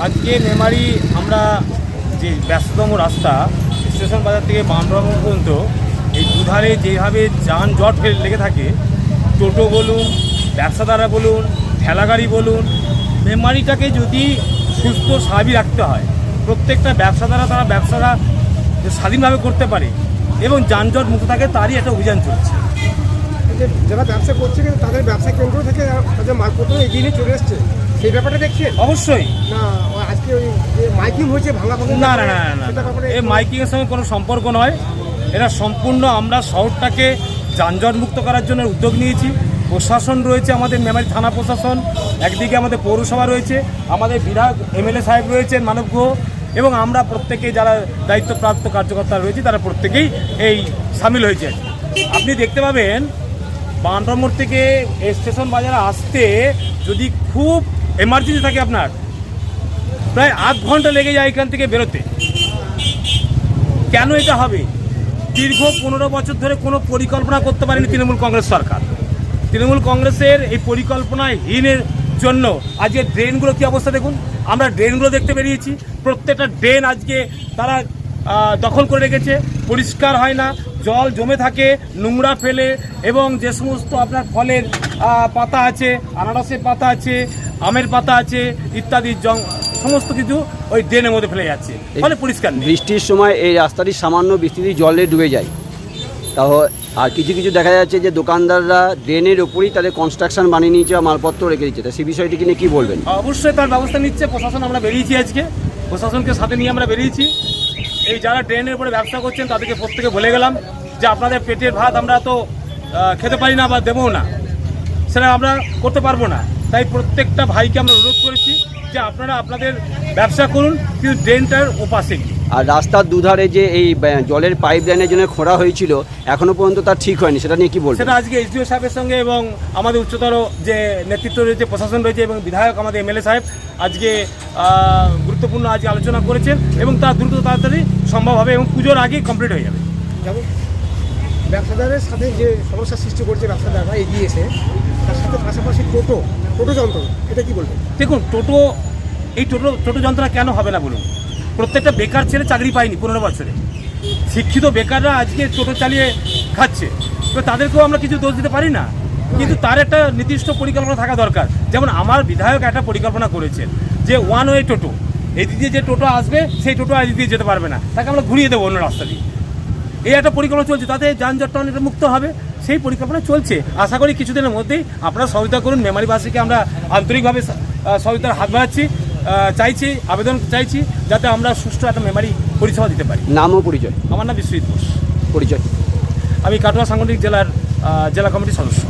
আজকে মেমারি আমরা যে ব্যস্ততম রাস্তা স্টেশন বাজার থেকে বামরাম পর্যন্ত এই দুধারে যেভাবে যানজট লেগে থাকে, টোটো বলুন, ব্যবসাদাররা বলুন, ঠেলাগাড়ি বলুন, মেমারিটাকে যদি সুস্থ স্বাভাবিক রাখতে হয়, প্রত্যেকটা ব্যবসাদাররা তারা ব্যবসাটা স্বাধীনভাবে করতে পারে এবং যানজট মুক্ত থাকে, তারই একটা অভিযান চলছে। যারা ব্যবসা করছে কিন্তু তাদের ব্যবসা কেন্দ্র থেকে তাদের মালপত্র এগিয়ে নিয়ে চলে এসছে, সেই ব্যাপারটা দেখছেন? অবশ্যই না, আজকে ওই যে মাইকিং হয়েছে ভাঙা ভাঙা, না না না না, এই মাইকিংয়ের সঙ্গে কোনো সম্পর্ক নয়। এটা সম্পূর্ণ আমরা শহরটাকে যানজট মুক্ত করার জন্য উদ্যোগ নিয়েছি। প্রশাসন রয়েছে, আমাদের মেমারি থানা প্রশাসন, একদিকে আমাদের পৌরসভা রয়েছে, আমাদের বিধায়ক এমএলএ সাহেব রয়েছেন মানব গুহ, এবং আমরা প্রত্যেকেই যারা দায়িত্বপ্রাপ্ত কার্যকর্তা রয়েছে তারা প্রত্যেকেই এই সামিল হয়েছে। আপনি দেখতে পাবেন বানরামোড় থেকে স্টেশন বাজারে আসতে যদি খুব এমার্জেন্সি থাকে আপনার প্রায় আধ ঘন্টা লেগে যায় এখান থেকে বেরোতে। কেন এটা হবে? দীর্ঘ 15 বছর ধরে কোনো পরিকল্পনা করতে পারেনি তৃণমূল কংগ্রেস সরকার। তৃণমূল কংগ্রেসের এই পরিকল্পনাহীনের জন্য আজকে ড্রেনগুলো কী অবস্থা দেখুন। আমরা ড্রেনগুলো দেখতে বেরিয়েছি, প্রত্যেকটা ড্রেন আজকে তারা দখল করে রেখেছে, পরিষ্কার হয় না, জল জমে থাকে, নোংরা ফেলে, এবং যে সমস্ত আপনার ফলের পাতা আছে, আনারসের পাতা আছে, আমের পাতা আছে ইত্যাদি সমস্ত কিছু ওই ড্রেনের মধ্যে ফেলে যাচ্ছে, ফলে পরিষ্কার নেই। বৃষ্টির সময় এই রাস্তাটি সামান্য বৃষ্টিতে জলে ডুবে যায়। তাও আর কিছু কিছু দেখা যাচ্ছে যে দোকানদাররা ড্রেনের ওপরই তাদের কনস্ট্রাকশন বানিয়ে নিয়েছে বা মালপত্র রেখে দিচ্ছে, তা সেই বিষয়টিকে নিয়ে কী বলবেন? অবশ্যই তার ব্যবস্থা নিচ্ছে প্রশাসন। আমরা বেরিয়েছি আজকে, প্রশাসনকে সাথে নিয়ে আমরা বেরিয়েছি। এই যারা ড্রেনের উপরে ব্যবসা করছেন তাদেরকে প্রত্যেকে বলে গেলাম যে আপনাদের পেটের ভাত আমরা তো খেতে পারি না বা দেবও না, সেটা আমরা করতে পারবো না। তাই প্রত্যেকটা ভাইকে আমরা অনুরোধ করেছি যে আপনারা আপনাদের ব্যবসা করুন, কিন্তু ড্রেনটার ওপাশে। আর রাস্তার দুধারে যে এই জলের পাইপ লাইনের জন্য খোঁড়া হয়েছিল এখনো পর্যন্ত তার ঠিক হয়নি, সেটা নিয়ে কি বলবেন? সেটা আজকে এসডিও সাহেবের সঙ্গে এবং আমাদের উচ্চতর যে নেতৃত্ব রয়েছে, প্রশাসন রয়েছে এবং বিধায়ক আমাদের এমএলএ সাহেব আজকে গুরুত্বপূর্ণ আজকে আলোচনা করেছেন, এবং তা দ্রুত তাড়াতাড়ি সম্ভব হবে এবং পুজোর আগেই কমপ্লিট হয়ে যাবে। যেমন ব্যবসাদারের সাথে যে সমস্যার সৃষ্টি করছে ব্যবসাদাররা এগিয়ে এসে, তার সাথে পাশাপাশি টোটো যন্ত্র, এটা কি বলবেন? দেখুন, টোটো যন্ত্রণা কেন হবে না বলুন? প্রত্যেকটা বেকার ছেলে চাকরি পায়নি 15 বছরে, শিক্ষিত বেকাররা আজকে টোটো চালিয়ে খাচ্ছে, তো তাদেরকেও আমরা কিছু দোষ দিতে পারি না, কিন্তু তার একটা নির্দিষ্ট পরিকল্পনা থাকা দরকার। যেমন আমার বিধায়ক একটা পরিকল্পনা করেছেন যে ওয়ান ওয়ে টোটো, এদিক দিয়ে যে টোটো আসবে সেই টোটো এদিক দিয়ে যেতে পারবে না, তাকে আমরা ঘুরিয়ে দেবো অন্য রাস্তা দিয়ে। এই একটা পরিকল্পনা চলছে, তাতে যানজটটা অনেকটা মুক্ত হবে, সেই পরিকল্পনা চলছে। আশা করি কিছুদিনের মধ্যেই আপনারা সহযোগিতা করুন। মেমারিবাসীকে আমরা আন্তরিকভাবে সহযোগিতার হাত বাড়াচ্ছি, আবেদন চাইছি যাতে আমরা সুষ্ঠু একটা মেমারি পরিষেবা দিতে পারি। নাম ও পরিচয়? আমার নাম বিশ্বজিৎ ঘোষ। পরিচয়? আমি কাটোয়া সাংগঠনিক জেলা কমিটির সদস্য।